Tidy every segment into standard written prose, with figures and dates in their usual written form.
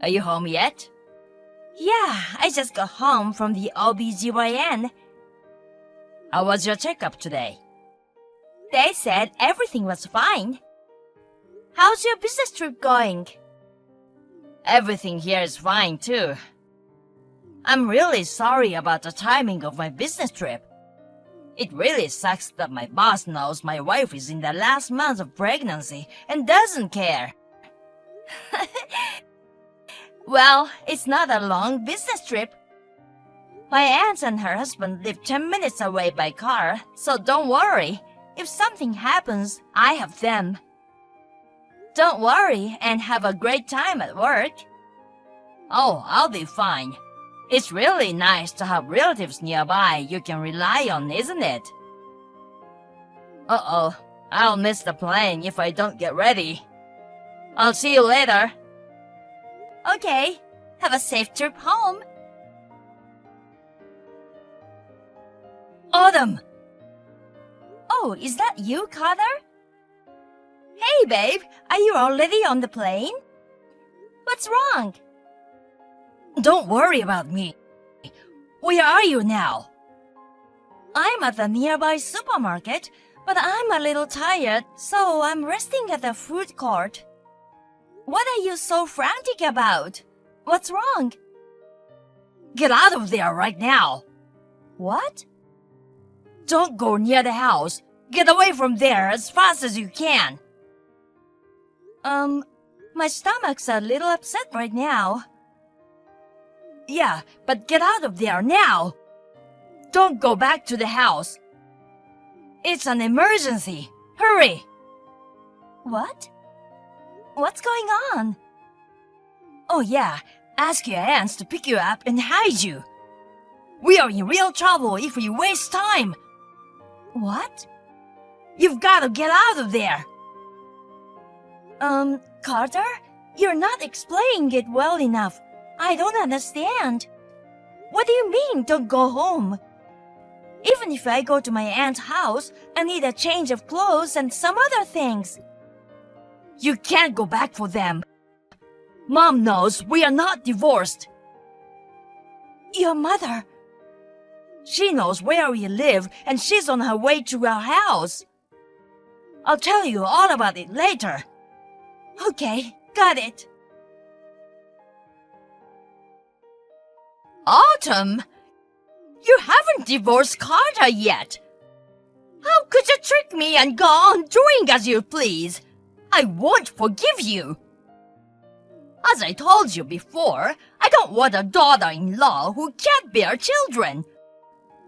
Are you home yet? Yeah, I just got home from the OBGYN. How was your checkup today? They said everything was fine. How's your business trip going? Everything here is fine too. I'm really sorry about the timing of my business trip. It really sucks that my boss knows my wife is in the last month of pregnancy and doesn't care. Well, it's not a long business trip. My aunt and her husband live 10 minutes away by car, so don't worry. If something happens, I have them. Don't worry and have a great time at work. Oh, I'll be fine. It's really nice to have relatives nearby you can rely on, isn't it? Uh-oh, I'll miss the plane if I don't get ready. I'll see you later. Okay, have a safe trip home. Autumn! Oh, is that you, Carter? Hey, babe, are you already on the plane? What's wrong? Don't worry about me. Where are you now? I'm at the nearby supermarket, but I'm a little tired, so I'm resting at the food court. What are you so frantic about? What's wrong? Get out of there right now. What? Don't go near the house. Get away from there as fast as you can. My stomach's a little upset right now. Yeah, but get out of there now. Don't go back to the house. It's an emergency. Hurry! What? What's going on? Oh yeah, ask your aunts to pick you up and hide you. We are in real trouble if we waste time. What? You've got to get out of there. Carter? You're not explaining it well enough. I don't understand. What do you mean, don't go home? Even if I go to my aunt's house, I need a change of clothes and some other things. You can't go back for them. Mom knows we are not divorced. Your mother? She knows where we live and she's on her way to our house. I'll tell you all about it later. Okay, got it. Autumn, you haven't divorced Carter yet. How could you trick me and go on doing as you please? I won't forgive you. As I told you before, I don't want a daughter-in-law who can't bear children.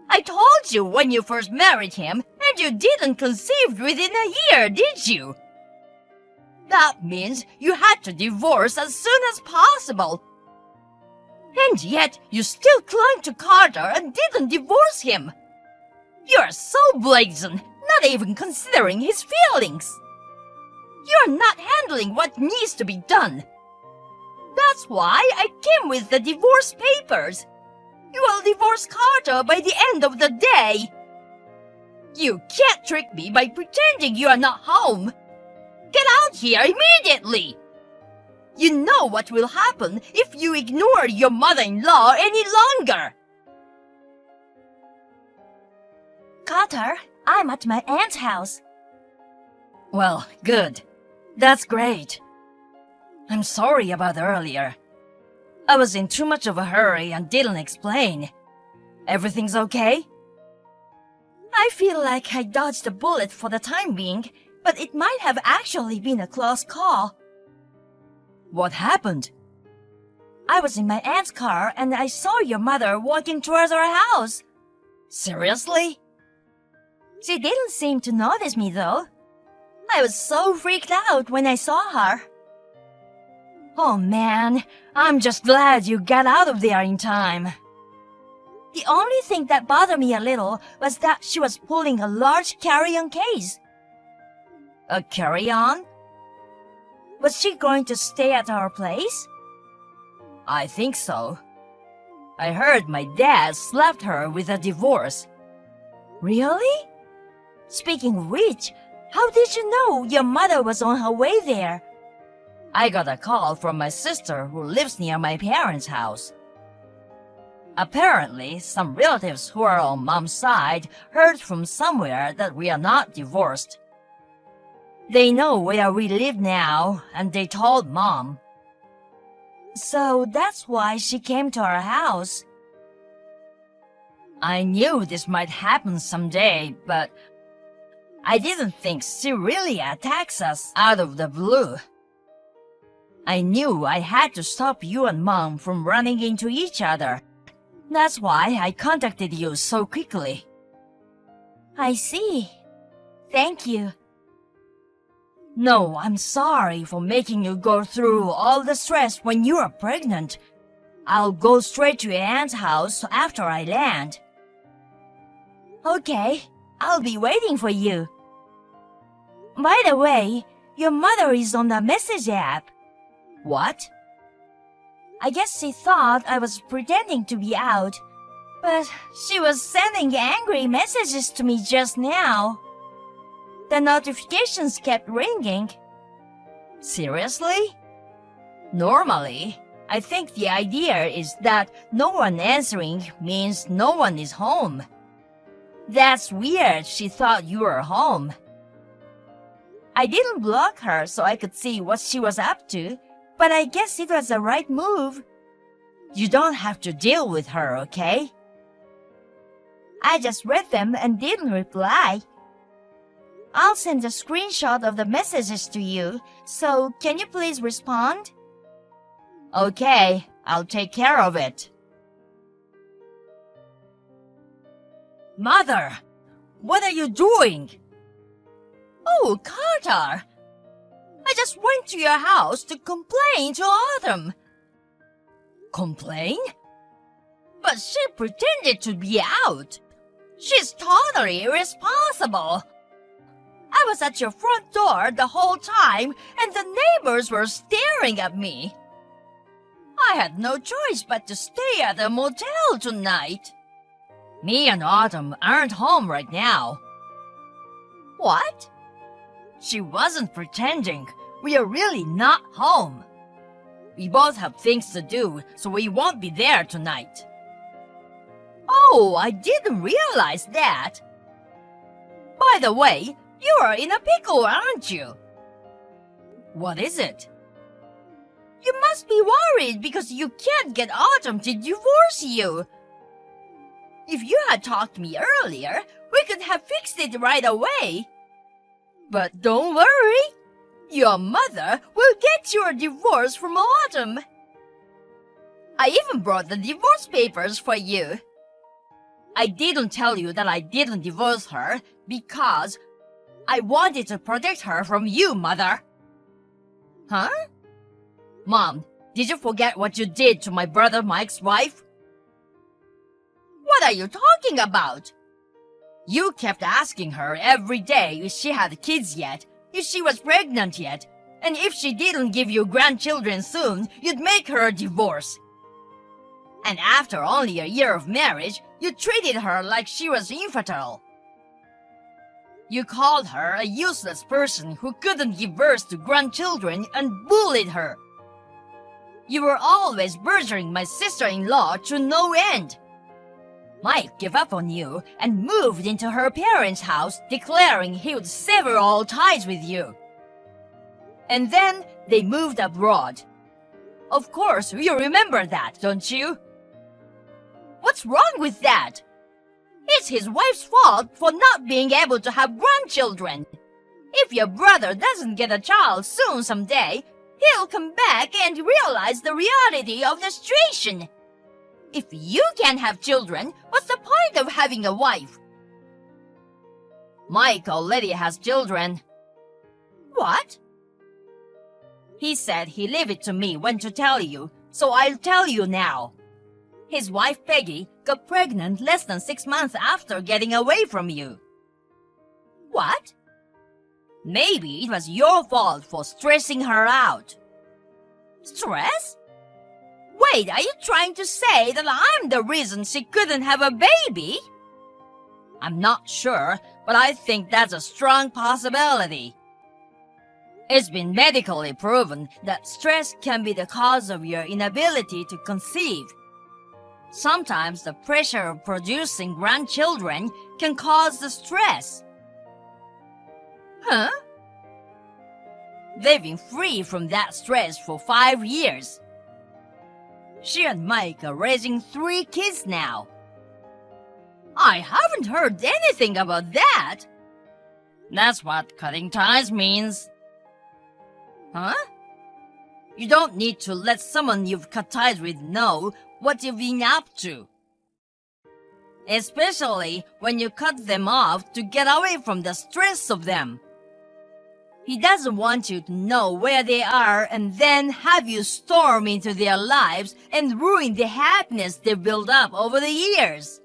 I told you when you first married him, and you didn't conceive within a year, did you? That means you had to divorce as soon as possible. And yet, you still clung to Carter and didn't divorce him. You're so brazen, not even considering his feelings. You're not handling what needs to be done. That's why I came with the divorce papers. You will divorce Carter by the end of the day. You can't trick me by pretending you are not home. Get out here immediately. You know what will happen if you ignore your mother-in-law any longer. Carter, I'm at my aunt's house. Well, good. That's great. I'm sorry about earlier. I was in too much of a hurry and didn't explain. Everything's okay? I feel like I dodged a bullet for the time being, but it might have actually been a close call. What happened? I was in my aunt's car and I saw your mother walking towards our house. Seriously? She didn't seem to notice me though. I was so freaked out when I saw her. Oh man, I'm just glad you got out of there in time. The only thing that bothered me a little was that she was pulling a large carry-on case. A carry-on? Was she going to stay at our place? I think so. I heard my dad slapped her with a divorce. Really? Speaking of which, how did you know your mother was on her way there? I got a call from my sister who lives near my parents' house. Apparently, some relatives who are on Mom's side heard from somewhere that we are not divorced. They know where we live now, and they told Mom. So that's why she came to our house. I knew this might happen someday, but I didn't think she really attacks us out of the blue. I knew I had to stop you and Mom from running into each other. That's why I contacted you so quickly. I see. Thank you. No, I'm sorry for making you go through all the stress when you are pregnant. I'll go straight to your aunt's house after I land. Okay, I'll be waiting for you. By the way, your mother is on the message app. What? I guess she thought I was pretending to be out, but she was sending angry messages to me just now. The notifications kept ringing. Seriously? Normally, I think the idea is that no one answering means no one is home. That's weird, she thought you were home. I didn't block her so I could see what she was up to, but I guess it was the right move. You don't have to deal with her, okay? I just read them and didn't reply. I'll send a screenshot of the messages to you, so can you please respond? Okay, I'll take care of it. Mother, what are you doing? Oh, Carter! I just went to your house to complain to Autumn. Complain? But she pretended to be out. She's totally irresponsible. I was at your front door the whole time, and the neighbors were staring at me. I had no choice but to stay at the motel tonight. Me and Autumn aren't home right now. What? She wasn't pretending. We are really not home. We both have things to do, so we won't be there tonight. Oh, I didn't realize that. By the way, you are in a pickle, aren't you? What is it? You must be worried because you can't get Autumn to divorce you. If you had talked to me earlier, we could have fixed it right away. But don't worry. Your mother will get your divorce from Autumn. I even brought the divorce papers for you. I didn't tell you that I didn't divorce her because I wanted to protect her from you, Mother. Huh? Mom, did you forget what you did to my brother Mike's wife? What are you talking about? You kept asking her every day if she had kids yet, if she was pregnant yet, and if she didn't give you grandchildren soon, you'd make her divorce. And after only a year of marriage, you treated her like she was infertile. You called her a useless person who couldn't give birth to grandchildren and bullied her. You were always badgering my sister-in-law to no end. Mike gave up on you and moved into her parents' house, declaring he would sever all ties with you. And then they moved abroad. Of course, you remember that, don't you? What's wrong with that? It's his wife's fault for not being able to have grandchildren. If your brother doesn't get a child soon someday, he'll come back and realize the reality of the situation. If you can't have children, what's the point of having a wife? Mike already has children. What? He said he leave it to me when to tell you, so I'll tell you now. His wife Peggy got pregnant less than 6 months after getting away from you. What? Maybe it was your fault for stressing her out. Stress? Wait, are you trying to say that I'm the reason she couldn't have a baby? I'm not sure, but I think that's a strong possibility. It's been medically proven that stress can be the cause of your inability to conceive. Sometimes the pressure of producing grandchildren can cause the stress. Huh? They've been free from that stress for 5 years. She and Mike are raising 3 kids now. I haven't heard anything about that. That's what cutting ties means. Huh? You don't need to let someone you've cut ties with know what you've been up to. Especially when you cut them off to get away from the stress of them. He doesn't want you to know where they are and then have you storm into their lives and ruin the happiness they've built up over the years.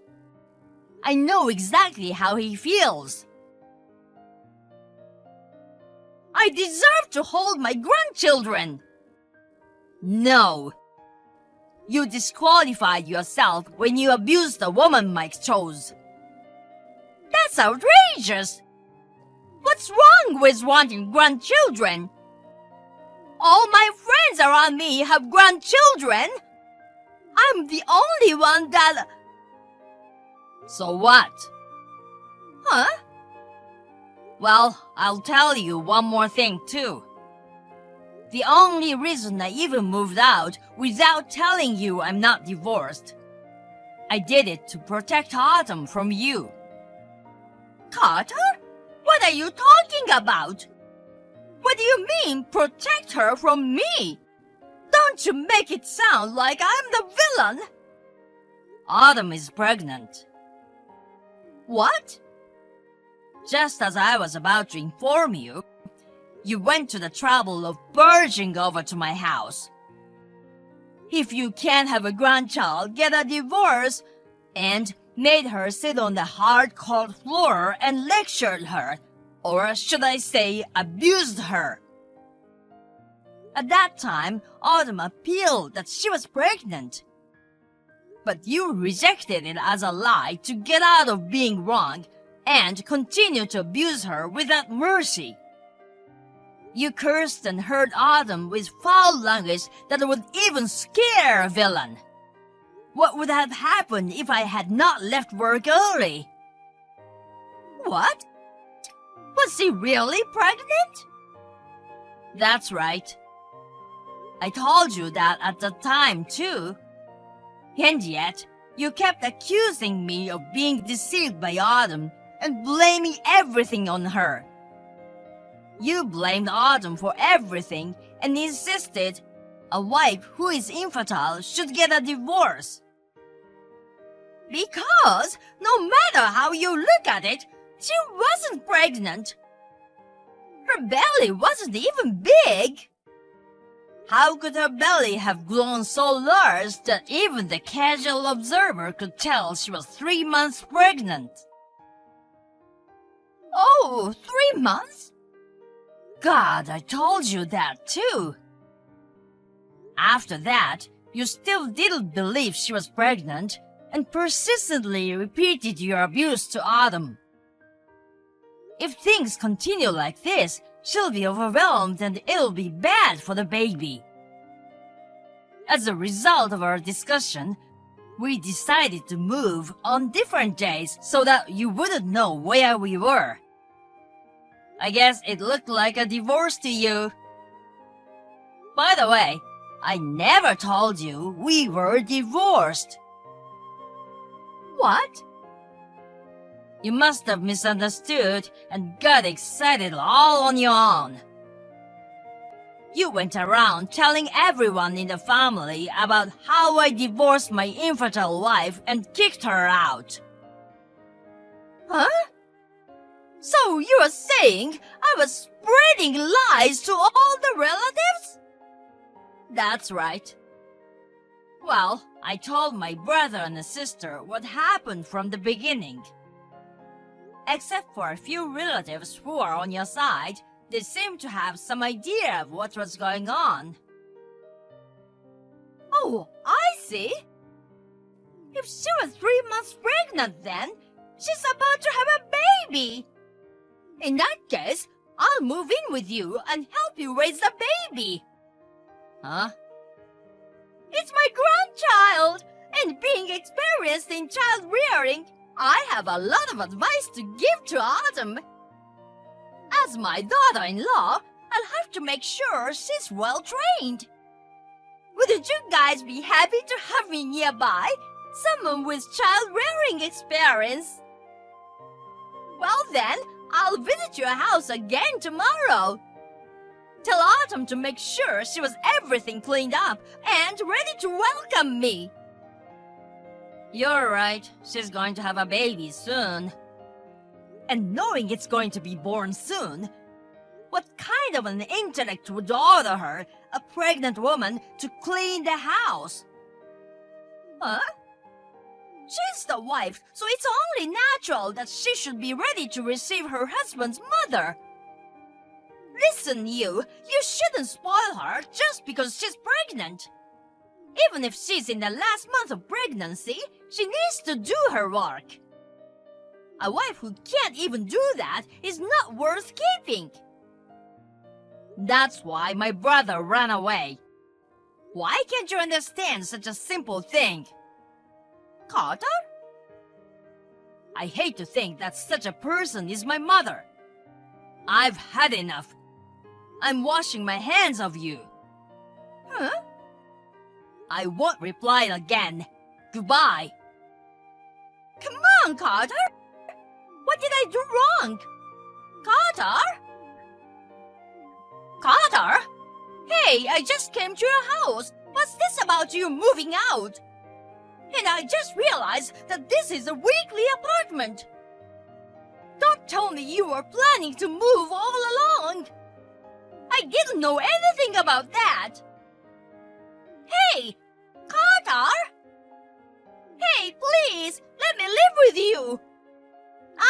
I know exactly how he feels. I deserve to hold my grandchildren. No. You disqualified yourself when you abused the woman Mike chose. That's outrageous. What's wrong with wanting grandchildren? All my friends around me have grandchildren. I'm the only one that... So what? Huh? Well, I'll tell you one more thing too. The only reason I even moved out without telling you I'm not divorced, I did it to protect Autumn from you. Carter? What are you talking about? What do you mean, protect her from me? Don't you make it sound like I'm the villain. Autumn is pregnant. What? Just as I was about to inform you, you went to the trouble of barging over to my house. If you can't have a grandchild, get a divorce, and made her sit on the hard cold floor and lectured her, or should I say abused her. At that time, Autumn appealed that she was pregnant. But you rejected it as a lie to get out of being wrong and continued to abuse her without mercy. You cursed and hurt Autumn with foul language that would even scare a villain. What would have happened if I had not left work early? What? Was she really pregnant? That's right. I told you that at the time, too. And yet, you kept accusing me of being deceived by Autumn and blaming everything on her. You blamed Autumn for everything and insisted a wife who is infertile should get a divorce. Because, no matter how you look at it, she wasn't pregnant. Her belly wasn't even big. How could her belly have grown so large that even the casual observer could tell she was 3 months pregnant? Oh, 3 months? God, I told you that too. After that, you still didn't believe she was pregnant and persistently repeated your abuse to Autumn. If things continue like this, she'll be overwhelmed and it'll be bad for the baby. As a result of our discussion, we decided to move on different days so that you wouldn't know where we were. I guess it looked like a divorce to you. By the way, I never told you we were divorced. What? You must have misunderstood and got excited all on your own. You went around telling everyone in the family about how I divorced my infertile wife and kicked her out. Huh? So you are saying I was spreading lies to all the relatives? That's right. Well, I told my brother and sister what happened from the beginning. Except for a few relatives who are on your side, they seem to have some idea of what was going on. Oh, I see. If she was 3 months pregnant then, she's about to have a baby. In that case, I'll move in with you and help you raise the baby. Huh? It's my grandchild, and being experienced in child rearing, I have a lot of advice to give to Autumn. As my daughter-in-law, I'll have to make sure she's well trained. Wouldn't you guys be happy to have me nearby? Someone with child rearing experience. Well then, I'll visit your house again tomorrow. Tell Autumn to make sure she was everything cleaned up and ready to welcome me. You're right, she's going to have a baby soon. And knowing it's going to be born soon, what kind of an intellect would order her, a pregnant woman, to clean the house? Huh? She's the wife, so it's only natural that she should be ready to receive her husband's mother. Listen, you shouldn't spoil her just because she's pregnant. Even if she's in the last month of pregnancy, she needs to do her work. A wife who can't even do that is not worth keeping. That's why my brother ran away. Why can't you understand such a simple thing? Carter? I hate to think that such a person is my mother. I've had enough. I'm washing my hands of you. Huh? I won't reply again. Goodbye. Come on, Carter. What did I do wrong? Carter? Carter? Hey, I just came to your house. What's this about you moving out? And I just realized that this is a weekly apartment. Don't tell me you were planning to move all along. I didn't know anything about that. Hey, Carter! Hey, please, let me live with you.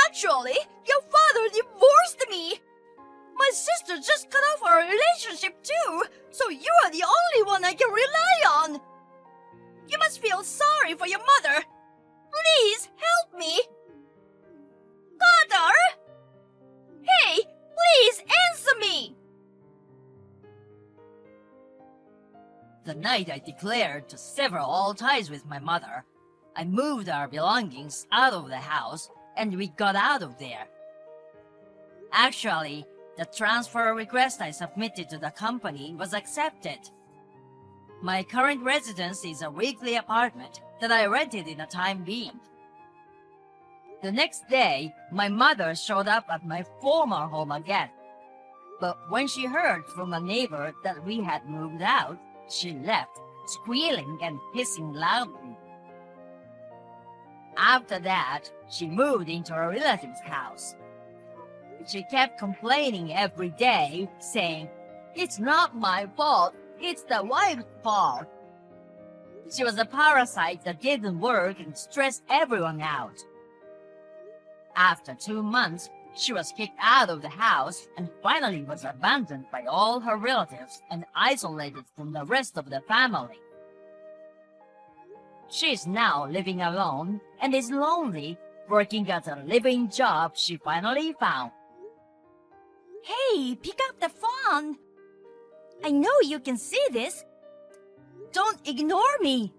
Actually, your father divorced me. My sister just cut off our relationship too, so you are the only one I can rely on. You must feel sorry for your mother. Please help me. Carter! Hey, please answer me. The night I declared to sever all ties with my mother, I moved our belongings out of the house and we got out of there. Actually, the transfer request I submitted to the company was accepted. My current residence is a weekly apartment that I rented in a time being. The next day, my mother showed up at my former home again. But when she heard from a neighbor that we had moved out, she left, squealing and hissing loudly. After that, she moved into a relative's house. She kept complaining every day, saying, "It's not my fault, it's the wife's fault." She was a parasite that didn't work and stressed everyone out. After 2 months, she was kicked out of the house and finally was abandoned by all her relatives and isolated from the rest of the family. She is now living alone and is lonely, working at a living job she finally found. Hey, pick up the phone. I know you can see this. Don't ignore me.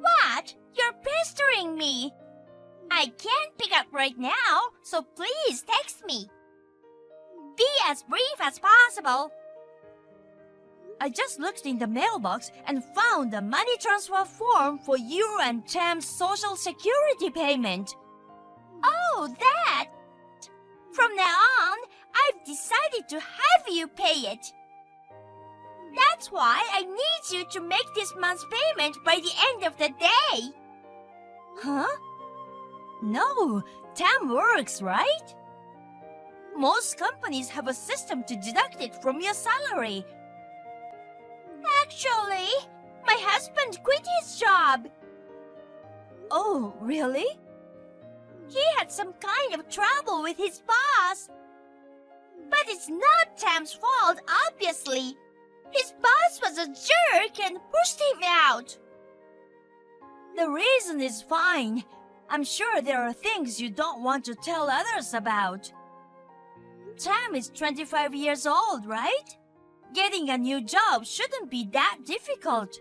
What? You're pestering me. I can't pick up right now, so please text me. Be as brief as possible. I just looked in the mailbox and found a money transfer form for you and Tam's social security payment. Oh, that! From now on, I've decided to have you pay it. That's why I need you to make this month's payment by the end of the day. Huh? No, Tam works, right? Most companies have a system to deduct it from your salary. Actually, my husband quit his job. Oh, really? He had some kind of trouble with his boss. But it's not Tam's fault, obviously. His boss was a jerk and pushed him out. The reason is fine. I'm sure there are things you don't want to tell others about. Tam is 25 years old, right? Getting a new job shouldn't be that difficult.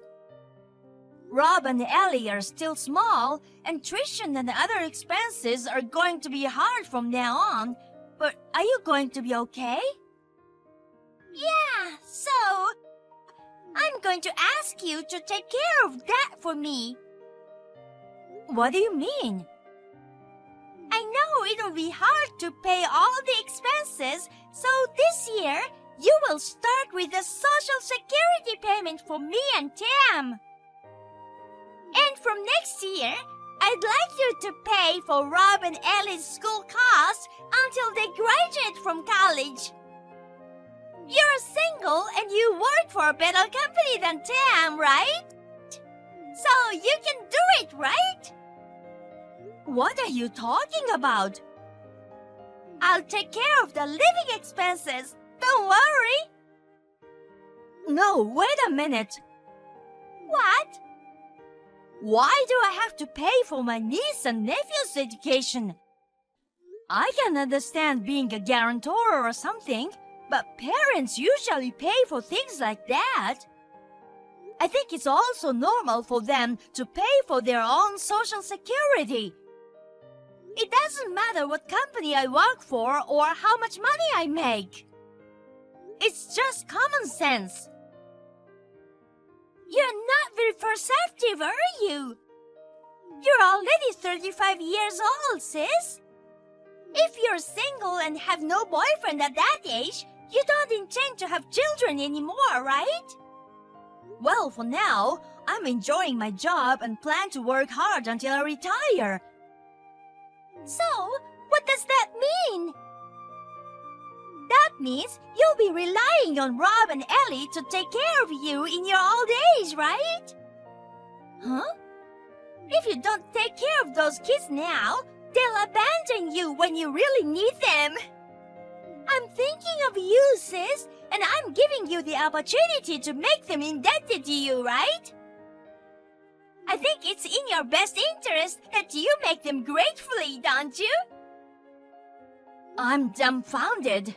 Rob and Ellie are still small, and tuition and other expenses are going to be hard from now on. But are you going to be okay? Yeah, so I'm going to ask you to take care of that for me. What do you mean? I know it'll be hard to pay all the expenses, so this year you will start with the Social Security payment for me and Tam. And from next year, I'd like you to pay for Rob and Ellie's school costs until they graduate from college. You're single and you work for a better company than Tam, right? So you can do it, right? What are you talking about? I'll take care of the living expenses. Don't worry. No, wait a minute. What? Why do I have to pay for my niece and nephew's education? I can understand being a guarantor or something, but parents usually pay for things like that. I think it's also normal for them to pay for their own Social Security. It doesn't matter what company I work for or how much money I make. It's just common sense. You're not very perceptive, are you? You're already 35 years old, sis. If you're single and have no boyfriend at that age, you don't intend to have children anymore, right? Well, for now, I'm enjoying my job and plan to work hard until I retire. So, what does that mean? That means you'll be relying on Rob and Ellie to take care of you in your old age, right? Huh? If you don't take care of those kids now, they'll abandon you when you really need them. I'm thinking of you, sis, and I'm giving you the opportunity to make them indebted to you, right? I think it's in your best interest that you make them gratefully, don't you? I'm dumbfounded.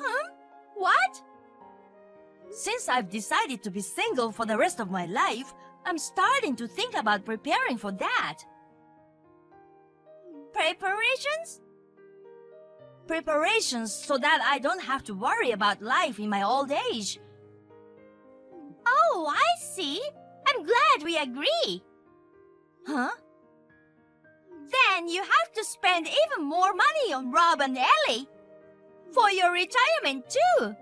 Huh? What? Since I've decided to be single for the rest of my life, I'm starting to think about preparing for that. Preparations? Preparations so that I don't have to worry about life in my old age. Oh, I see. I'm glad we agree. Huh? Then you have to spend even more money on Rob and Ellie. For your retirement, too.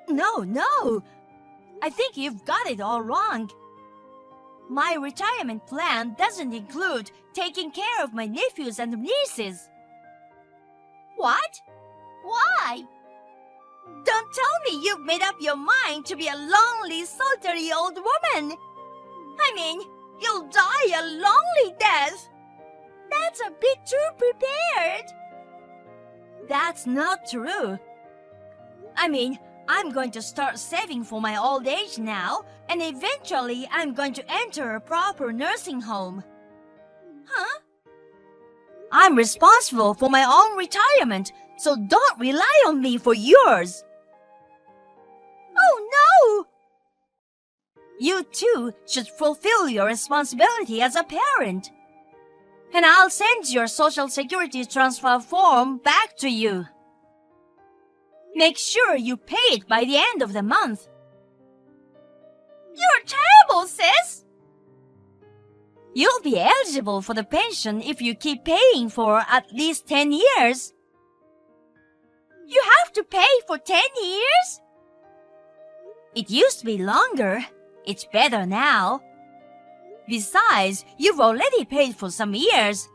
No. I think you've got it all wrong. My retirement plan doesn't include taking care of my nephews and nieces. What? Why? Don't tell me you've made up your mind to be a lonely, solitary old woman. I mean, you'll die a lonely death. That's a bit too prepared. That's not true. I mean, I'm going to start saving for my old age now, and eventually I'm going to enter a proper nursing home. Huh? I'm responsible for my own retirement, so don't rely on me for yours. Oh no! You too should fulfill your responsibility as a parent. And I'll send your Social Security transfer form back to you. Make sure you pay it by the end of the month. You're terrible, sis! You'll be eligible for the pension if you keep paying for at least 10 years. You have to pay for 10 years? It used to be longer. It's better now. Besides, you've already paid for some years.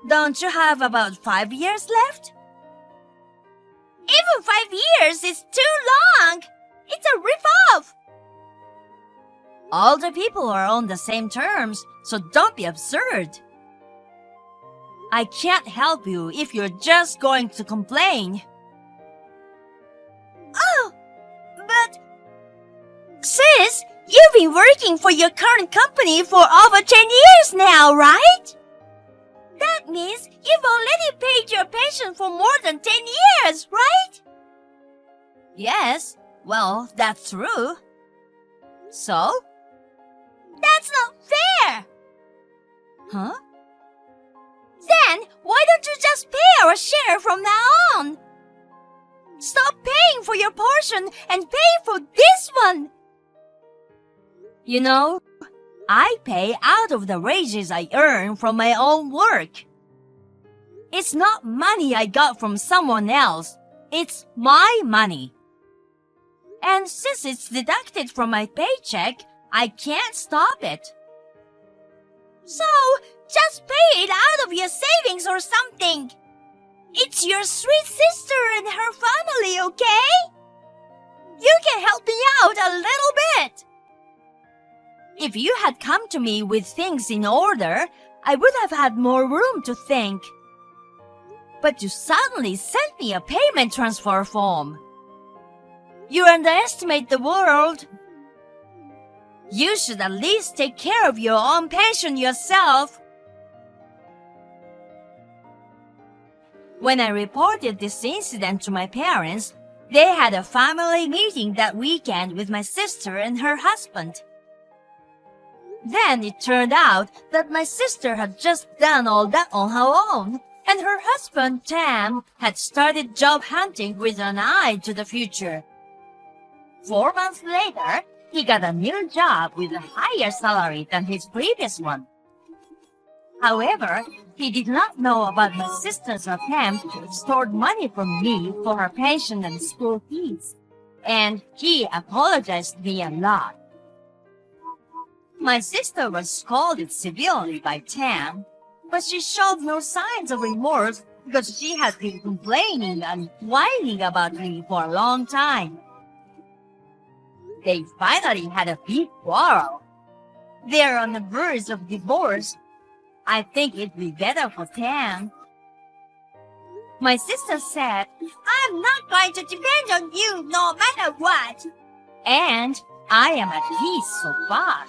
Don't you have about 5 years left? Even 5 years is too long! It's a rip-off! All the people are on the same terms, so don't be absurd. I can't help you if you're just going to complain. Oh, but... Sis, you've been working for your current company for over 10 years now, right? That means you've already paid your pension for more than 10 years, right? Yes, well, that's true. So? That's not fair! Huh? Then, why don't you just pay our share from now on? Stop paying for your portion and pay for this one! You know, I pay out of the wages I earn from my own work. It's not money I got from someone else. It's my money. And since it's deducted from my paycheck, I can't stop it. So, just pay it out of your savings or something. It's your sweet sister and her family, okay? You can help me out a little bit. If you had come to me with things in order, I would have had more room to think. But you suddenly sent me a payment transfer form. You underestimate the world. You should at least take care of your own pension yourself. When I reported this incident to my parents, they had a family meeting that weekend with my sister and her husband. Then it turned out that my sister had just done all that on her own, and her husband, Tam, had started job hunting with an eye to the future. 4 months later, he got a new job with a higher salary than his previous one. However, he did not know about my sister's attempt to extort money from me for her pension and school fees, and he apologized to me a lot. My sister was scolded severely by Tam, but she showed no signs of remorse because she had been complaining and whining about me for a long time. They finally had a big quarrel. They're on the verge of divorce. I think it'd be better for Tam. My sister said, I'm not going to depend on you no matter what. and I am at peace so far.